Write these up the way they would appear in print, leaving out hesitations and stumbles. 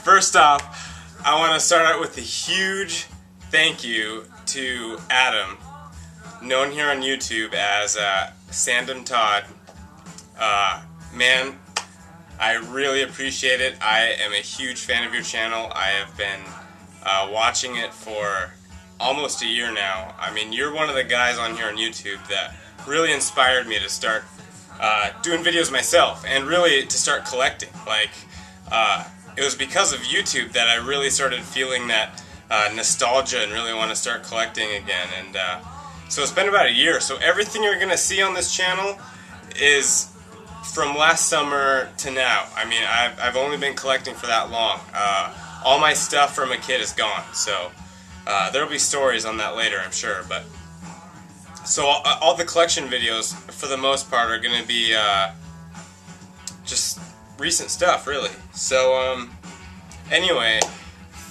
First off, I want to start out with a huge thank you to Adam, known here on YouTube as Sandamtod. Man, I really appreciate it. I am a huge fan of your channel. I have been watching it for almost a year now. I mean, you're one of the guys on here on YouTube that really inspired me to start doing videos myself and really to start collecting. Like, it was because of YouTube that I really started feeling that nostalgia and really want to start collecting again. And so it's been about a year. So everything you're going to see on this channel is from last summer to now. I mean, I've only been collecting for that long. All my stuff from a kid is gone. So there'll be stories on that later, I'm sure. But so all the collection videos, for the most part, are going to be just recent stuff, really. So anyway,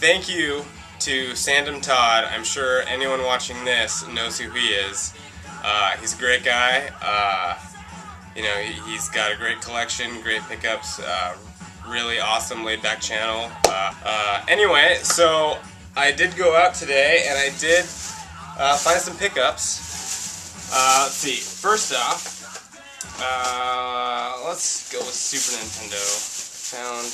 thank you to Sandamtod. I'm sure anyone watching this knows who he is. He's a great guy. You know, he's got a great collection, great pickups, really awesome laid-back channel. Anyway, so I did go out today and I did find some pickups. Let's see. First off, let's go with Super Nintendo. Found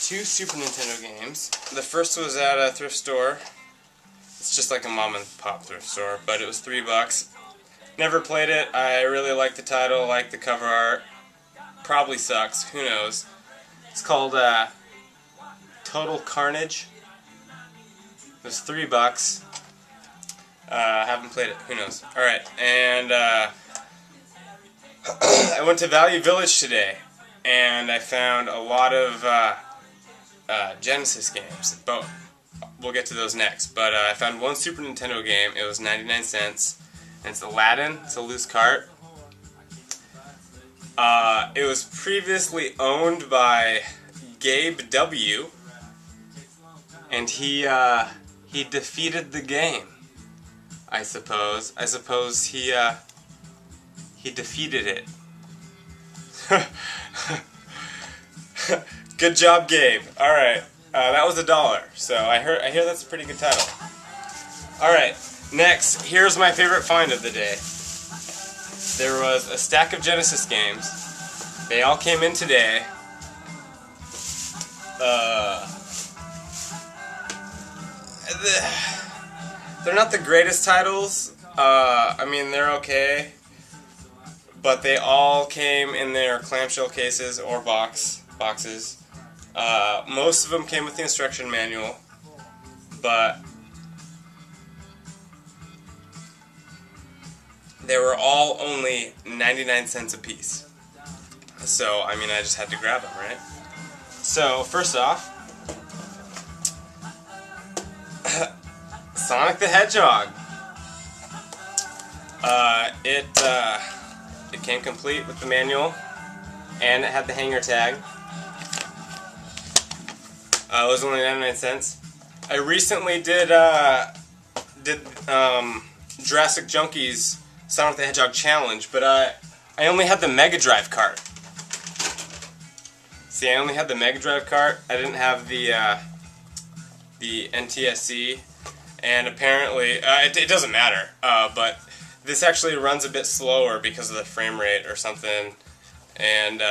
two Super Nintendo games. The first was at a thrift store. It's just like a mom and pop thrift store, but it was $3. Never played it. I really like the title, like the cover art. Probably sucks. Who knows? It's called Total Carnage. It was $3. Haven't played it. Who knows? Alright, and I went to Value Village today, and I found a lot of Genesis games, but we'll get to those next. But I found one Super Nintendo game. It was 99 cents, and it's Aladdin. It's a loose cart. It was previously owned by Gabe W., and he defeated the game. I suppose he defeated it. Good job, Gabe. All right, that was $1. So I hear that's a pretty good title. All right, next, here's my favorite find of the day. There was a stack of Genesis games. They all came in today. They're not the greatest titles. I mean, they're okay, but they all came in their clamshell cases or boxes. Most of them came with the instruction manual, but they were all only 99 cents a piece. So, I mean, I just had to grab them, right? So, first off, Sonic the Hedgehog. It came complete with the manual, and it had the hanger tag. It was only 99 cents. I recently did Jurassic Junkies Sonic the Hedgehog challenge, but I only had the Mega Drive cart. See, I only had the Mega Drive cart. I didn't have the NTSC, and apparently it doesn't matter. But this actually runs a bit slower because of the frame rate or something, and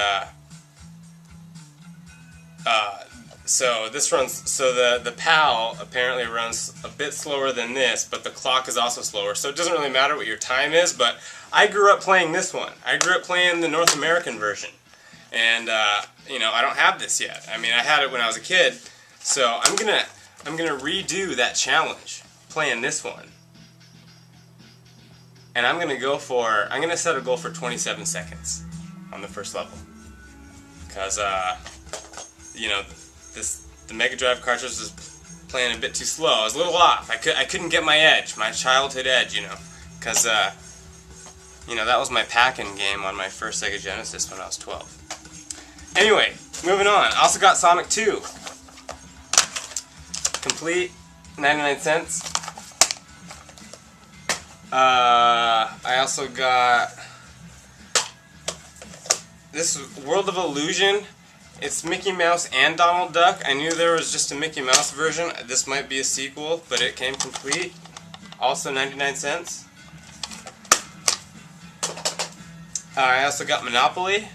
so this runs. So the PAL apparently runs a bit slower than this, but the clock is also slower. So it doesn't really matter what your time is. But I grew up playing this one. I grew up playing the North American version, and you know, I don't have this yet. I mean, I had it when I was a kid, so I'm gonna redo that challenge playing this one, and I'm gonna set a goal for 27 seconds on the first level, because you know, the Mega Drive cartridge was playing a bit too slow. I was a little off. I couldn't get my edge, my childhood edge, you know, because you know, that was my pack-in game on my first Sega Genesis when I was 12. Anyway, moving on. I also got Sonic 2. Complete, 99 cents. I also got this World of Illusion. It's Mickey Mouse and Donald Duck. I knew there was just a Mickey Mouse version. This might be a sequel, but it came complete. Also 99 cents. I also got Monopoly.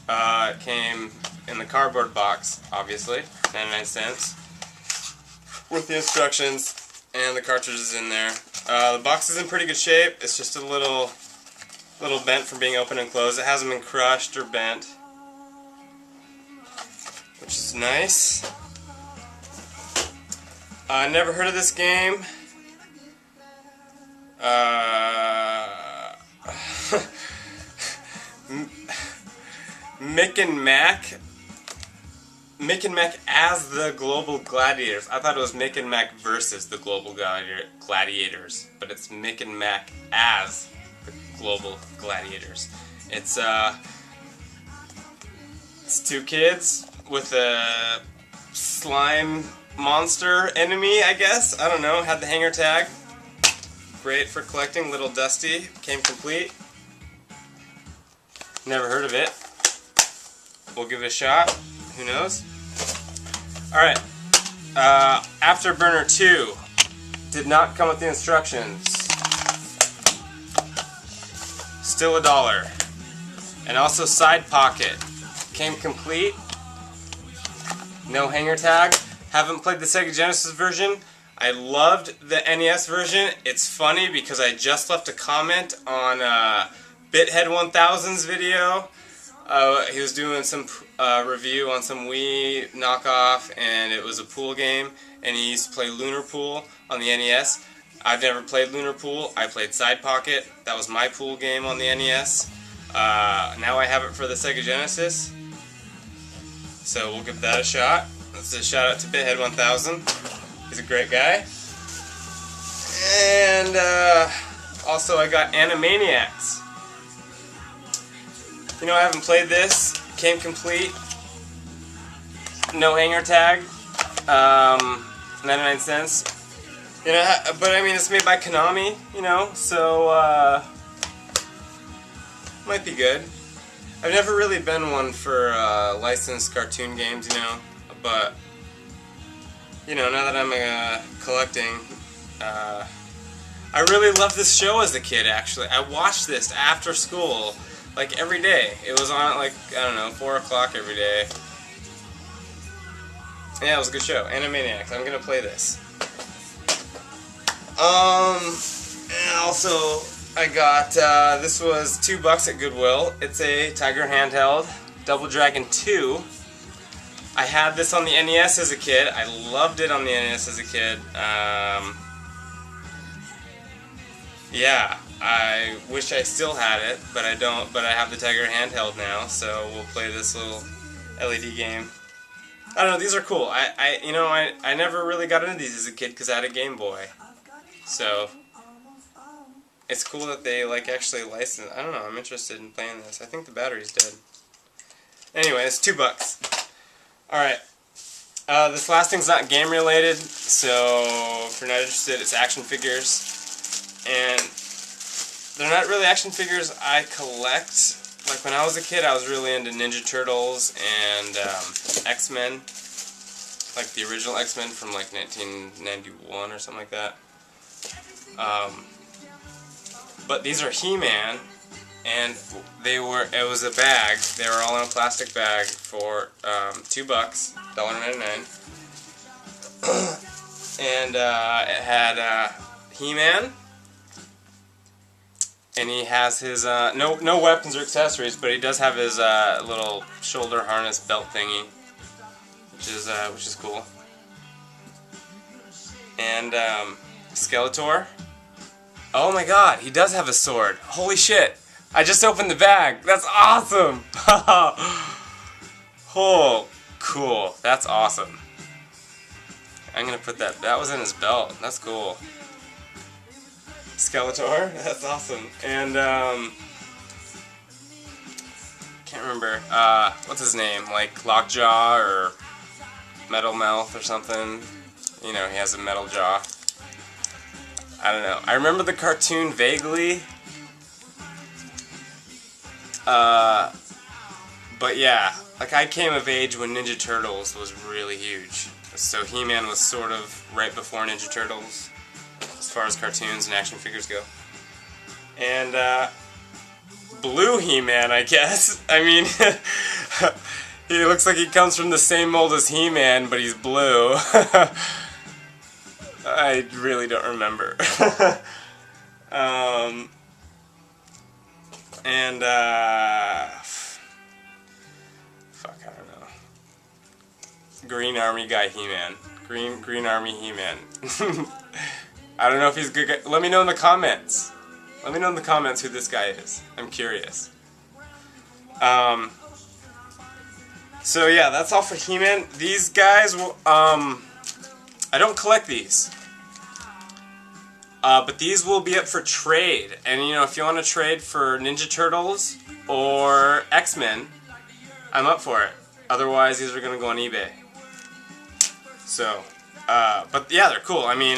It came in the cardboard box, obviously, 99 cents. With the instructions and the cartridges in there. The box is in pretty good shape. It's just a little bent from being open and closed. It hasn't been crushed or bent, which is nice. I never heard of this game. Mick and Mac as the Global Gladiators. I thought it was Mick and Mac versus the Global Gladiators, but it's Mick and Mac as the Global Gladiators. It's two kids with a slime monster enemy, I guess. I don't know. Had the hanger tag. Great for collecting. Little Dusty. Came complete. Never heard of it. We'll give it a shot. Who knows? Alright. Afterburner 2 did not come with the instructions. Still $1. And also Side Pocket. Came complete. No hanger tag. Haven't played the Sega Genesis version. I loved the NES version. It's funny because I just left a comment on Bithead 1000's video. He was doing some review on some Wii knockoff, and it was a pool game, and he used to play Lunar Pool on the NES. I've never played Lunar Pool. I played Side Pocket. That was my pool game on the NES. Now I have it for the Sega Genesis, so we'll give that a shot. Let's just shout out to Bithead 1000. He's a great guy. And also I got Animaniacs. You know, I haven't played this. Came complete. No hanger tag. 99 cents. You know, but I mean, it's made by Konami, you know, so might be good. I've never really been one for licensed cartoon games, you know, but you know, now that I'm collecting, I really loved this show as a kid, actually. I watched this after school, like, every day. It was on at, like, I don't know, 4 o'clock every day. Yeah, it was a good show. Animaniacs. I'm gonna play this. And also, I got, this was $2 at Goodwill. It's a Tiger handheld, Double Dragon 2. I had this on the NES as a kid. I loved it on the NES as a kid. Yeah, I wish I still had it, but I don't. But I have the Tiger handheld now, so we'll play this little LED game. I don't know. These are cool. I never really got into these as a kid because I had a Game Boy. So it's cool that they like actually license. I don't know. I'm interested in playing this. I think the battery's dead. Anyway, it's $2. Alright, this last thing's not game related, so if you're not interested, it's action figures. And they're not really action figures I collect. Like when I was a kid, I was really into Ninja Turtles and X-Men. Like the original X-Men from like 1991 or something like that. But these are He-Man. And it was a bag. They were all in a plastic bag for $2, $1.99. And it had He-Man, and he has his no weapons or accessories, but he does have his little shoulder harness belt thingy, which is cool. And Skeletor. Oh my God, he does have a sword. Holy shit. I just opened the bag. That's awesome! Oh, cool. That's awesome. I'm gonna put that. That was in his belt. That's cool. Skeletor. That's awesome. And can't remember. What's his name? Like Lockjaw or Metal Mouth or something. You know, he has a metal jaw. I don't know. I remember the cartoon vaguely. But yeah, like, I came of age when Ninja Turtles was really huge. So He-Man was sort of right before Ninja Turtles, as far as cartoons and action figures go. And, Blue He-Man, I guess. I mean, he looks like he comes from the same mold as He-Man, but he's blue. I really don't remember. Fuck, I don't know. Green Army guy He-Man. Green Army He-Man. I don't know if he's a good guy. Let me know in the comments. Let me know in the comments who this guy is. I'm curious. So yeah, that's all for He-Man. These guys, I don't collect these. But these will be up for trade. And you know, if you want to trade for Ninja Turtles or X-Men, I'm up for it. Otherwise, these are going to go on eBay. So, but yeah, they're cool. I mean,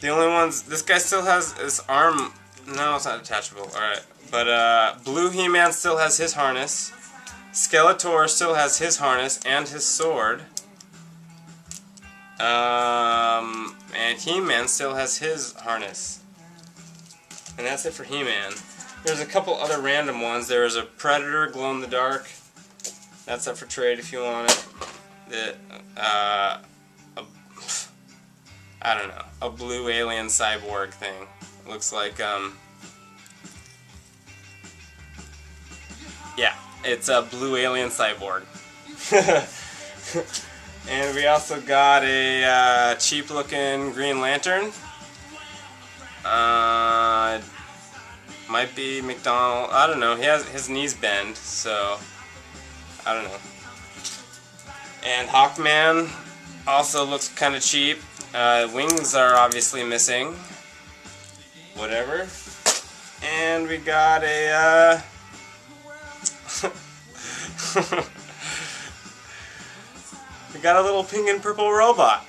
the only ones, this guy still has his arm, no, it's not detachable, alright. But, Blue He-Man still has his harness. Skeletor still has his harness and his sword. And He-Man still has his harness. And that's it for He-Man. There's a couple other random ones. There is a Predator glow-in-the-dark. That's up for trade if you want it. I don't know. A blue alien cyborg thing. It looks like, yeah, it's a blue alien cyborg. And we also got a cheap-looking Green Lantern. Might be McDonald. I don't know. He has his knees bend, so I don't know. And Hawkman also looks kind of cheap. Wings are obviously missing. Whatever. And we got a we got a little pink and purple robot.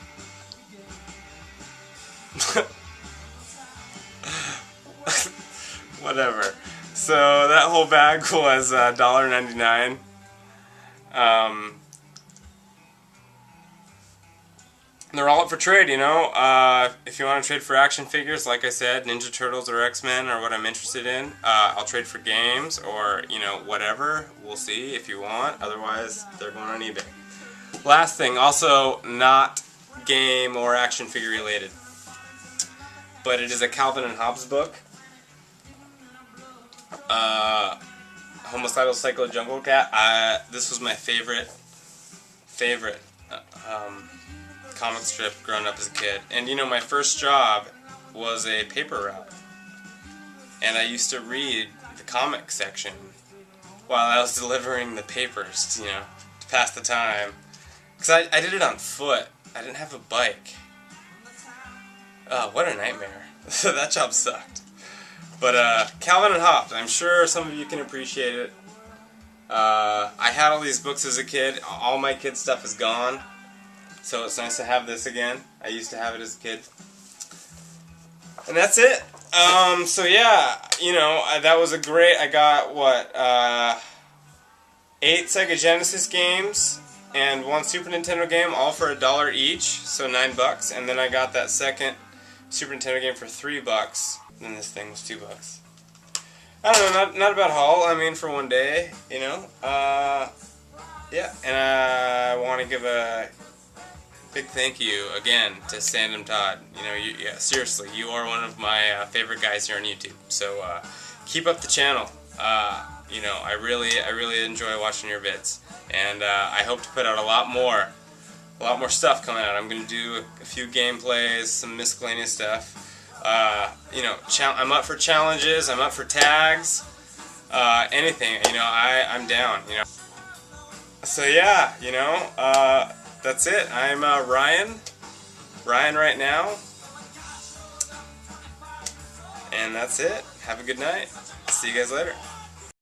Whatever. So that whole bag was $1.99. They're all up for trade, you know. If you want to trade for action figures, like I said, Ninja Turtles or X-Men are what I'm interested in. I'll trade for games or, you know, whatever. We'll see if you want. Otherwise, they're going on eBay. Last thing, also not game or action figure related, but it is a Calvin and Hobbes book. Homicidal Psycho Jungle Cat. This was my favorite comic strip growing up as a kid. And you know, my first job was a paper route. And I used to read the comic section while I was delivering the papers, you know, to pass the time. Because I did it on foot. I didn't have a bike. Oh, what a nightmare. That job sucked. But Calvin and Hobbes, I'm sure some of you can appreciate it. I had all these books as a kid. All my kid stuff is gone. So it's nice to have this again. I used to have it as a kid. And that's it. So yeah, you know, that was a great, I got, what, 8 Sega Genesis games and 1 Super Nintendo game, all for $1 each, so $9. And then I got that second Super Nintendo game for $3. And this thing was $2. I don't know, not a bad haul, I mean, for one day, you know. Yeah, and I want to give a big thank you again to Sandamtod. You know, yeah, seriously, you are one of my favorite guys here on YouTube. So keep up the channel. You know, I really enjoy watching your vids, and I hope to put out a lot more stuff coming out. I'm gonna do a few gameplays, some miscellaneous stuff. You know, I'm up for challenges. I'm up for tags. Anything. You know, I'm down. You know. So yeah, you know. That's it. I'm Ryan right now, and that's it. Have a good night. See you guys later.